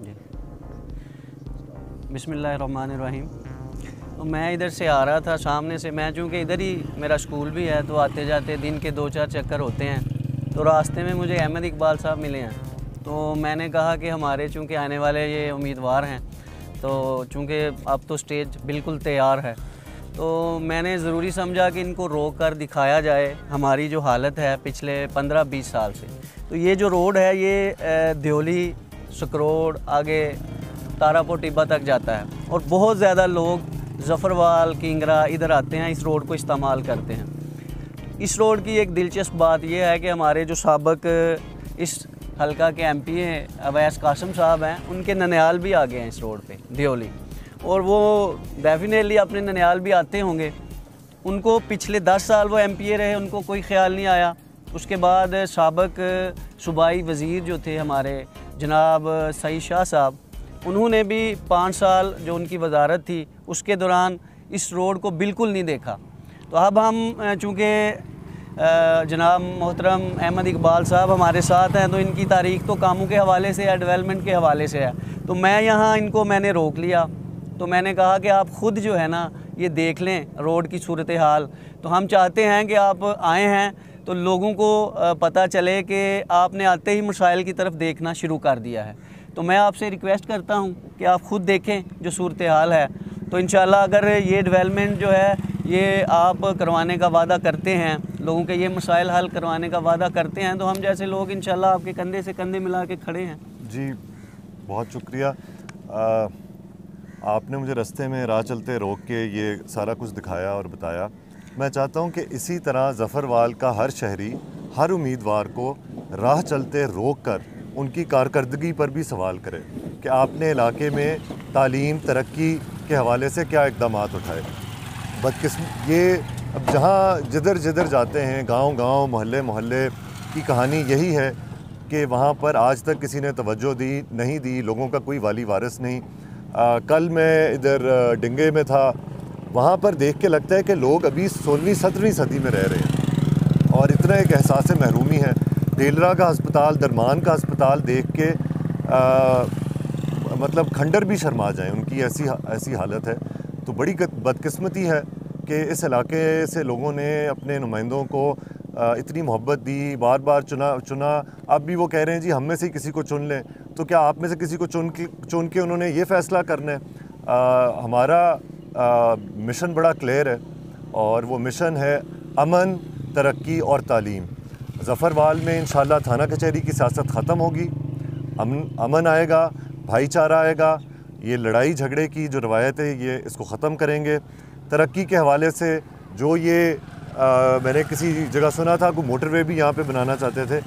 जी, बिस्मिल्लाहिर्रहमानिर्रहीम। तो मैं इधर से आ रहा था सामने से, मैं चूँकि इधर ही मेरा स्कूल भी है, तो आते जाते दिन के 2-4 चक्कर होते हैं। तो रास्ते में मुझे अहमद इकबाल साहब मिले हैं, तो मैंने कहा कि हमारे चूँकि आने वाले ये उम्मीदवार हैं, तो चूँकि अब तो स्टेज बिल्कुल तैयार है, तो मैंने ज़रूरी समझा कि इनको रोक कर दिखाया जाए हमारी जो हालत है पिछले 15-20 साल से। तो ये जो रोड है ये दियोली, सकरोड़, आगे तारापुर टिब्बा तक जाता है, और बहुत ज़्यादा लोग ज़फ़रवाल, किंगरा इधर आते हैं, इस रोड को इस्तेमाल करते हैं। इस रोड की एक दिलचस्प बात यह है कि हमारे जो साबिक इस हल्का के MP हैं अवैस कासिम साहब हैं, उनके ननिहाल भी आ गए हैं इस रोड पे दियोली, और वो डेफिनेटली अपने ननिहाल भी आते होंगे। उनको पिछले 10 साल वो MPA रहे, उनको कोई ख्याल नहीं आया। उसके बाद साबिक सूबाई वज़ीर जो थे हमारे जनाब सईद शाह साहब, उन्होंने भी 5 साल जो उनकी वजारत थी उसके दौरान इस रोड को बिल्कुल नहीं देखा। तो अब हम चूँकि जनाब मोहतरम अहमद इकबाल साहब हमारे साथ हैं, तो इनकी तारीख़ तो कामों के हवाले से है, डेवलपमेंट के हवाले से है। तो मैं यहाँ इनको मैंने रोक लिया, तो मैंने कहा कि आप ख़ुद जो है ना ये देख लें रोड की सूरत हाल। तो हम चाहते हैं कि आप आए हैं तो लोगों को पता चले कि आपने आते ही मसाइल की तरफ देखना शुरू कर दिया है। तो मैं आपसे रिक्वेस्ट करता हूं कि आप ख़ुद देखें जो सूरत हाल है। तो इंशाल्लाह अगर ये डेवलपमेंट जो है ये आप करवाने का वादा करते हैं, लोगों के ये मसाइल हल करवाने का वादा करते हैं, तो हम जैसे लोग इंशाल्लाह आपके कंधे से कंधे मिला के खड़े हैं। जी बहुत शुक्रिया। आपने मुझे रास्ते में राह चलते रोक के ये सारा कुछ दिखाया और बताया। मैं चाहता हूँ कि इसी तरह ज़फ़रवाल का हर शहरी, हर उम्मीदवार को राह चलते रोक कर उनकी कारकर्दगी पर भी सवाल करे कि आपने इलाके में तालीम, तरक्की के हवाले से क्या इक़दाम उठाए। ये अब जहाँ जिधर जिधर जाते हैं, गांव-गांव, मोहल्ले की कहानी यही है कि वहाँ पर आज तक किसी ने तवज्जो नहीं दी, लोगों का कोई वाली वारिस नहीं। कल मैं इधर डिंगे में था, वहाँ पर देख के लगता है कि लोग अभी 16वीं-17वीं सदी में रह रहे हैं, और इतना एक एहसास महरूमी है। डेलरा का अस्पताल, दरमान का अस्पताल देख के मतलब खंडर भी शर्मा जाएं, उनकी ऐसी हालत है। तो बड़ी बदकिस्मती है कि इस इलाके से लोगों ने अपने नुमाइंदों को इतनी मोहब्बत दी, बार बार चुना। अब भी वो कह रहे हैं जी हम में से किसी को चुन लें। तो क्या आप में से किसी को चुन के उन्होंने ये फ़ैसला करना है? हमारा मिशन बड़ा क्लियर है, और वो मिशन है अमन, तरक्की और तालीम। ज़फ़रवाल में इंशाल्लाह थाना कचहरी की सियासत ख़त्म होगी, अमन आएगा, भाईचारा आएगा। ये लड़ाई झगड़े की जो रवायत है ये इसको ख़त्म करेंगे। तरक्की के हवाले से जो ये मैंने किसी जगह सुना था कि मोटरवे भी यहाँ पे बनाना चाहते थे,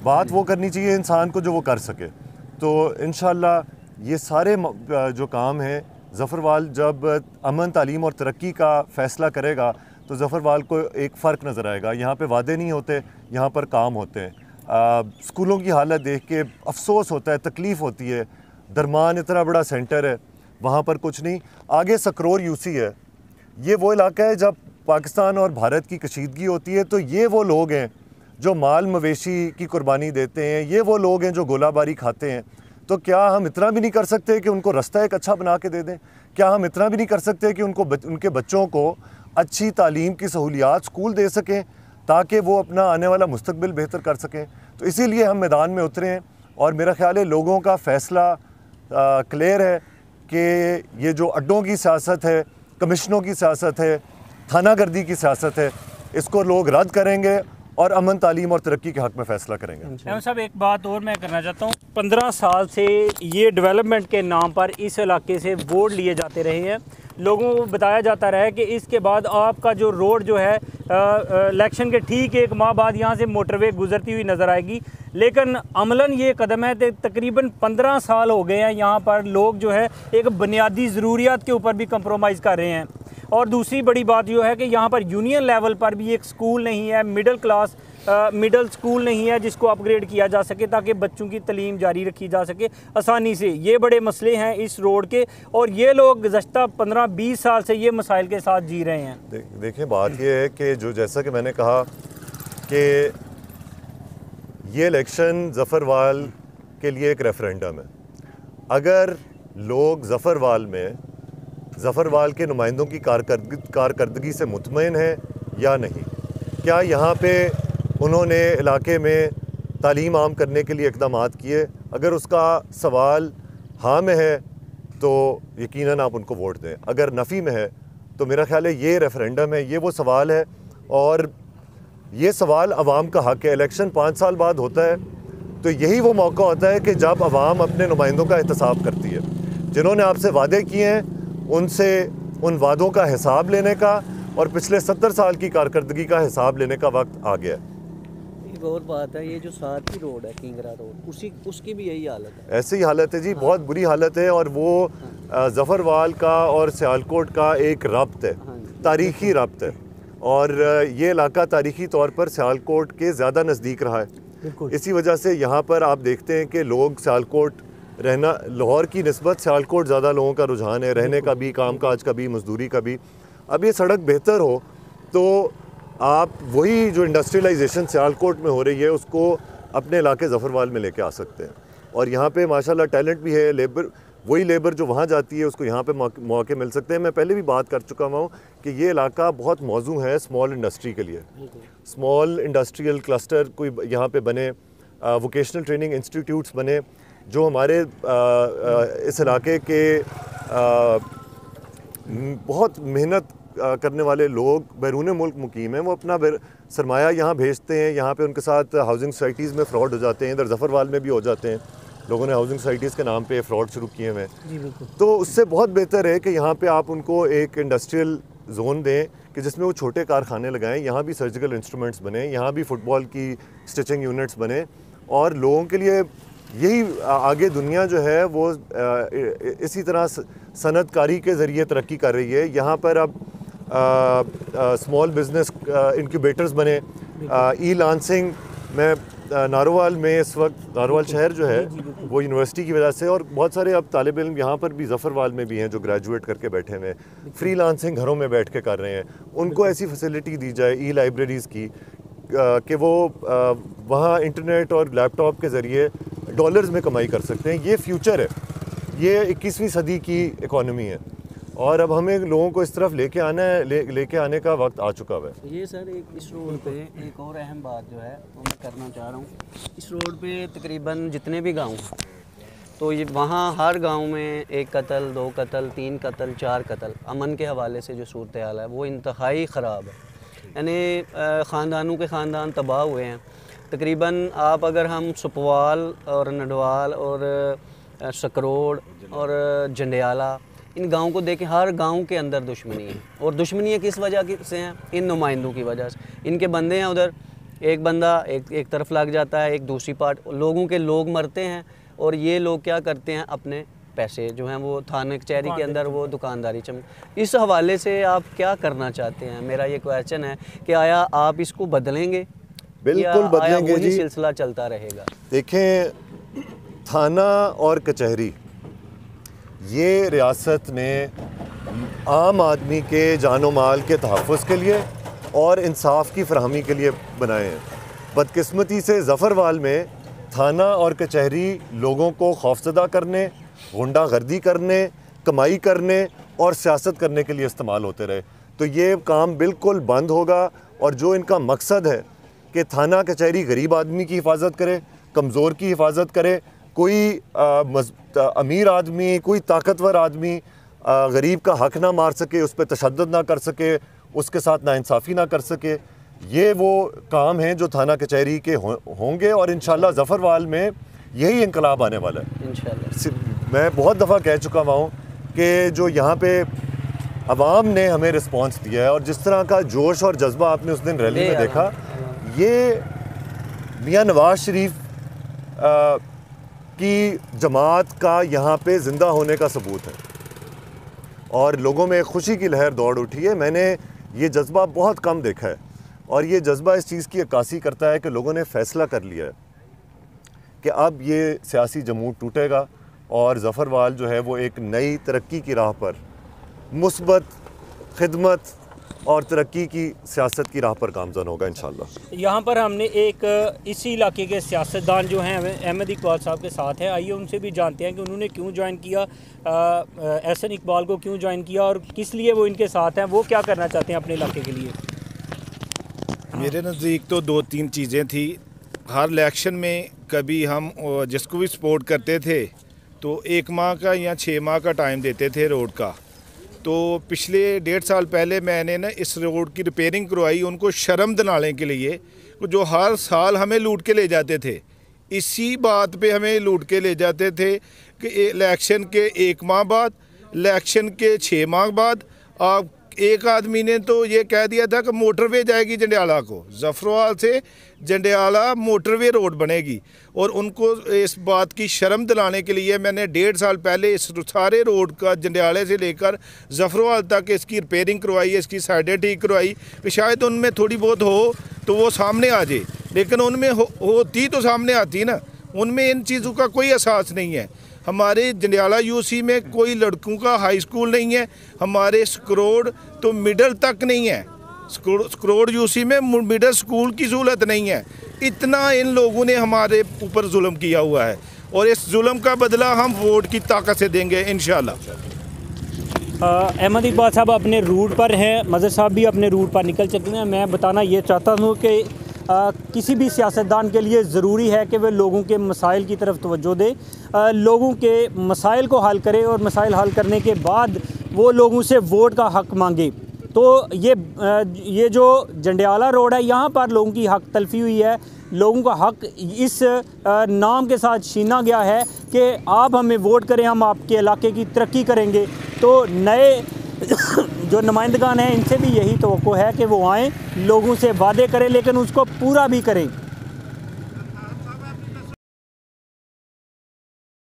बात वो करनी चाहिए इंसान को जो वो कर सके। तो इंशाल्लाह ये सारे जो काम हैं, ज़फ़रवाल जब अमन, तालीम और तरक्की का फ़ैसला करेगा तो ज़फ़रवाल को एक फ़र्क नज़र आएगा। यहाँ पे वादे नहीं होते, यहाँ पर काम होते हैं। स्कूलों की हालत देख के अफसोस होता है, तकलीफ़ होती है। दरमान इतना बड़ा सेंटर है, वहाँ पर कुछ नहीं। आगे सकरोर यूसी है, ये वो इलाका है जब पाकिस्तान और भारत की कशीदगी होती है, तो ये वो लोग हैं जो माल मवेशी की कुर्बानी देते हैं, ये वो लोग हैं जो गोलाबारी खाते हैं। तो क्या हम इतना भी नहीं कर सकते कि उनको रास्ता एक अच्छा बना के दे दें? क्या हम इतना भी नहीं कर सकते कि उनके बच्चों को अच्छी तालीम की सहूलियात स्कूल दे सकें ताकि वो अपना आने वाला मुस्तकबिल बेहतर कर सकें? तो इसीलिए हम मैदान में उतरे हैं, और मेरा ख्याल है लोगों का फ़ैसला क्लियर है कि ये जो अड्डों की सियासत है, कमिश्नों की सियासत है, थानागर्दी की सियासत है, इसको लोग रद्द करेंगे और अमन, तालीम और तरक्की के हक़ में फ़ैसला करेंगे। अहमद साहब, एक बात और मैं करना चाहता हूँ। 15 साल से ये डेवलपमेंट के नाम पर इस इलाके से वोट लिए जाते रहे हैं। लोगों को बताया जाता रहा है कि इसके बाद आपका जो रोड जो है इलेक्शन के ठीक 1 माह बाद यहाँ से मोटरवे गुजरती हुई नज़र आएगी। लेकिन अमलन ये कदम है, तकरीबन 15 साल हो गए हैं यहाँ पर लोग जो है एक बुनियादी ज़रूरियात के ऊपर भी कंप्रोमाइज़ कर रहे हैं। और दूसरी बड़ी बात जो है कि यहाँ पर यूनियन लेवल पर भी एक स्कूल नहीं है, मिडल स्कूल नहीं है जिसको अपग्रेड किया जा सके ताकि बच्चों की तालीम जारी रखी जा सके आसानी से। ये बड़े मसले हैं इस रोड के, और ये लोग गुज़श्ता 15-20 साल से ये मसाइल के साथ जी रहे हैं। देखिए बात ये है कि जो जैसा कि मैंने कहा कि ये इलेक्शन ज़फ़रवाल के लिए एक रेफरेंडम है, अगर लोग ज़फ़रवाल के नुमाइंदों की कारकर्दगी से मुतमईन हैं या नहीं, क्या यहाँ पे उन्होंने इलाके में तालीम आम करने के लिए इक़दामात किए। अगर उसका सवाल हाँ में है तो यकीनन आप उनको वोट दें, अगर नफ़ी में है तो मेरा ख़्याल है ये रेफ़रेंडम है, ये वो सवाल है और ये सवाल अवाम का हक़ है। इलेक्शन 5 साल बाद होता है तो यही वो मौका होता है कि जब अवाम अपने नुमाइंदों का एहतसाब करती है, जिन्होंने आपसे वादे किए हैं उनसे उन वादों का हिसाब लेने का और पिछले 70 साल की कारकर्दगी का हिसाब लेने का वक्त आ गया है। एक और बात है, ये जो साथ की रोड है किंगरा रोड, उसकी भी यही हालत है। ऐसी ही हालत है जी, बहुत बुरी हालत है और वो ज़फ़रवाल का और सियालकोट का एक रब्त है, तारीख़ी रब्त है और ये इलाका तारीख़ी तौर पर सियालकोट के ज़्यादा नज़दीक रहा है। इसी वजह से यहाँ पर आप देखते हैं कि लोग सियालकोट रहना, लाहौर की निस्बत सियालकोट ज़्यादा लोगों का रुझान है, रहने का भी, काम काज का भी, मजदूरी का भी। अब ये सड़क बेहतर हो तो आप वही जो इंडस्ट्रियलाइजेशन सियालकोट में हो रही है उसको अपने इलाके ज़फ़रवाल में लेके आ सकते हैं और यहाँ पे माशाल्लाह टैलेंट भी है, लेबर, वही लेबर जो वहाँ जाती है उसको यहाँ पे मौके मिल सकते हैं। मैं पहले भी बात कर चुका हूँ कि ये इलाका बहुत मौजू है स्मॉल इंडस्ट्री के लिए, स्मॉल इंडस्ट्रियल क्लस्टर कोई यहाँ पे बने, वोकेशनल ट्रेनिंग इंस्टीट्यूट्स बने, जो हमारे इस इलाके के बहुत मेहनत करने वाले लोग बैरून मुल्क मुकीम हैं, वो अपना सरमाया यहाँ भेजते हैं, यहाँ पे उनके साथ हाउसिंग सोसाइटीज़ में फ़्रॉड हो जाते हैं, इधर ज़फ़रवाल में भी हो जाते हैं, लोगों ने हाउसिंग सोसाइटीज़ के नाम पे फ़्रॉड शुरू किए हुए हैं। तो उससे बहुत बेहतर है कि यहाँ पे आप उनको एक इंडस्ट्रियल जोन दें कि जिसमें वो छोटे कारखाने लगाएं, यहाँ भी सर्जिकल इंस्ट्रूमेंट्स बने, यहाँ भी फ़ुटबॉल की स्टिचिंग यूनिट्स बने और लोगों के लिए यही आगे दुनिया जो है वो इसी तरह सनतकारी के ज़रिए तरक्की कर रही है। यहाँ पर अब स्मॉल बिज़नेस इंक्यूबेटर्स बने, ई लांसिंग में नारोवाल में इस वक्त, नारोवाल शहर जो है वो यूनिवर्सिटी की वजह से और बहुत सारे अब तालिब इल्म यहाँ पर भी ज़फ़रवाल में भी हैं जो ग्रेजुएट करके बैठे हुए हैं, फ्री लांसिंग घरों में बैठ के कर रहे हैं। उनको ऐसी फैसिलिटी दी जाए ई लाइब्रेरीज़ की कि वो वहाँ इंटरनेट और लैपटॉप के ज़रिए डॉलर्स में कमाई कर सकते हैं। ये फ्यूचर है, ये 21वीं सदी की इकॉनमी है और अब हमें लोगों को इस तरफ लेके आना है, लेके आने का वक्त आ चुका है। ये सर एक इस रोड पे एक और अहम बात जो है वो मैं करना चाह रहा हूँ, इस रोड पे तकरीबन जितने भी गांव हैं तो ये वहाँ हर गांव में 1 कत्ल, 2 कत्ल, 3 कत्ल, 4 कत्ल, अमन के हवाले से जो सूरत हाल है वो इंतहाई ख़राब है, यानी ख़ानदानों के ख़ानदान तबाह हुए हैं। तकरीबन आप अगर हम सुपवाल और नडवाल और सकरोड़ और जंडियाला इन गाँव को देखें, हर गांव के अंदर दुश्मनी है और दुश्मनी किस वजह से हैं? इन नुमाइंदों की वजह से। इनके बंदे हैं उधर, एक बंदा एक तरफ लग जाता है, एक दूसरी पार्ट, लोगों के लोग मरते हैं और ये लोग क्या करते हैं, अपने पैसे जो हैं वो थाने कचहरी के अंदर वो दुकानदारी इस हवाले से आप क्या करना चाहते हैं? मेरा ये क्वेश्चन है कि आया आप इसको बदलेंगे? बिल्कुल बदलेंगे जी, सिलसिला चलता रहेगा। देखें, थाना और कचहरी ये रियासत ने आम आदमी के जानो माल के तहफ़्फ़ुज़ के लिए और इंसाफ की फरहमी के लिए बनाए हैं। बदकिस्मती से ज़फ़रवाल में थाना और कचहरी लोगों को खौफज़दा करने, गुंडागर्दी करने, कमाई करने और सियासत करने के लिए इस्तेमाल होते रहे। तो ये काम बिल्कुल बंद होगा और जो इनका मकसद है कि थाना कचहरी गरीब आदमी की हिफाजत करे, कमज़ोर की हिफाजत करे, कोई अमीर आदमी, कोई ताकतवर आदमी गरीब का हक़ ना मार सके, उस पर तशद्दुद ना कर सके, उसके साथ नाइंसाफ़ी ना कर सके, ये वो काम हैं जो थाना कचहरी के होंगे और इंशाल्लाह ज़फ़रवाल में यही इनकलाब आने वाला है इंशाल्लाह। मैं बहुत दफ़ा कह चुका हूँ कि जो यहाँ पे अवाम ने हमें रिस्पॉन्स दिया है और जिस तरह का जोश और जज्बा आपने उस दिन रैली में देखा, ये मियाँ नवाज़ शरीफ की जमात का यहाँ पे ज़िंदा होने का सबूत है और लोगों में खुशी की लहर दौड़ उठी है। मैंने ये जज्बा बहुत कम देखा है और ये जज्बा इस चीज़ की अक्कासी करता है कि लोगों ने फ़ैसला कर लिया है कि अब ये सियासी जमूद टूटेगा और ज़फ़रवाल जो है वो एक नई तरक्की की राह पर मुस्बत खिदमत और तरक्की की सियासत की राह पर गामज़न होगा इंशाअल्लाह। यहाँ पर हमने एक इसी इलाके के सियासतदान जो हैं अहमद इकबाल साहब के साथ हैं, आइए उनसे भी जानते हैं कि उन्होंने क्यों ज्वाइन किया, एहसन इकबाल को क्यों ज्वाइन किया और किस लिए वो इनके साथ हैं, वो क्या करना चाहते हैं अपने इलाके के लिए। मेरे नज़दीक तो 2-3 चीज़ें थी। हर इलेक्शन में कभी हम जिसको भी सपोर्ट करते थे तो 1 माह का या 6 माह का टाइम देते थे रोड का। तो पिछले 1.5 साल पहले मैंने ना इस रोड की रिपेयरिंग करवाई, उनको शर्म दिलाने के लिए, जो हर साल हमें लूट के ले जाते थे। इसी बात पे हमें लूट के ले जाते थे कि इलेक्शन के 1 माह बाद, इलेक्शन के 6 माह बाद आप एक आदमी ने तो ये कह दिया था कि मोटरवे जाएगी जंडियाला को, जफरवाल से जंडियाला मोटरवे रोड बनेगी। और उनको इस बात की शर्म दिलाने के लिए मैंने 1.5 साल पहले इस सारे रोड का जंडियाले से लेकर जफरवाल तक इसकी रिपेयरिंग करवाई, इसकी साइडें ठीक करवाई कि शायद उनमें थोड़ी बहुत हो तो वो सामने आ जाए। लेकिन उनमें होती तो सामने आती ना, उनमें इन चीज़ों का कोई एहसास नहीं है। हमारे जंडियाला यूसी में कोई लड़कों का हाई स्कूल नहीं है, हमारे स्क्रोड तो मिडल तक नहीं है, स्क्रोड यूसी में मिडल स्कूल की सहूलत नहीं है। इतना इन लोगों ने हमारे ऊपर जुल्म किया हुआ है और इस जुल्म का बदला हम वोट की ताकत से देंगे इंशाल्लाह। अहमद इकबाल साहब अपने रूट पर हैं, मज़हर साहब भी अपने रूट पर निकल चुके हैं। मैं बताना ये चाहता हूँ कि किसी भी सियासतदान के लिए ज़रूरी है कि वह लोगों के मसाइल की तरफ तवज्जो दे, लोगों के मसाइल को हल करे और मसाइल हल करने के बाद वो लोगों से वोट का हक़ मांगे। तो ये जो जंडियाला रोड है, यहाँ पर लोगों की हक़ तलफ़ी हुई है, लोगों का हक़ इस नाम के साथ छीना गया है कि आप हमें वोट करें, हम आपके इलाके की तरक्की करेंगे। तो नए जो नुमाइंदगान हैं इनसे भी यही तवक्को है कि वो आएँ, लोगों से वादे करें लेकिन उसको पूरा भी करें।